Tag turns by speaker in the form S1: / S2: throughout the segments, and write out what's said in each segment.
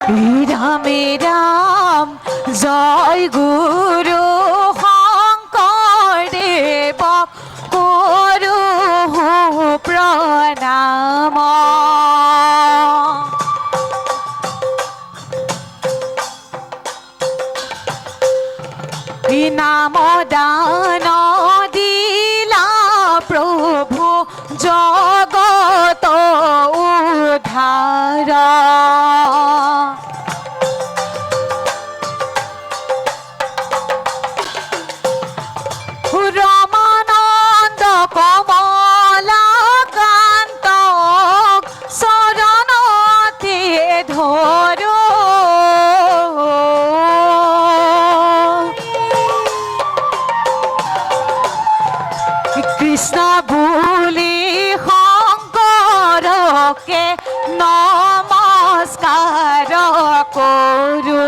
S1: রামে রাম জয় গুরু শঙ্কৰদেৱ কৰো প্ৰণাম। নাম দান দিলা প্ৰভু জগত উদ্ধাৰ। ৰমানন্দ কমলাকান্ত চৰণতে ধৰো। কৃষ্ণ বুলি শংকৰকে নমস্কাৰ কৰো।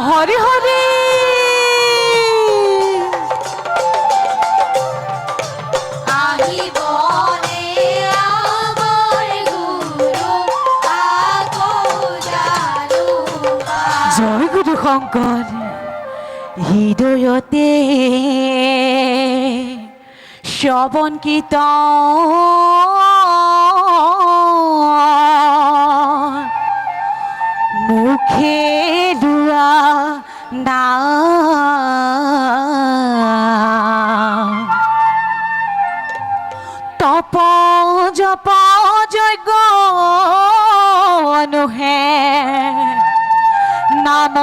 S1: হরে হরে জয় গুরু শংকৰ হৃদয়তে শ্ৰৱণ কীৰ্তন মুখে লোৱা নাম। তপ জপ যজ্ঞ অনুহে নাম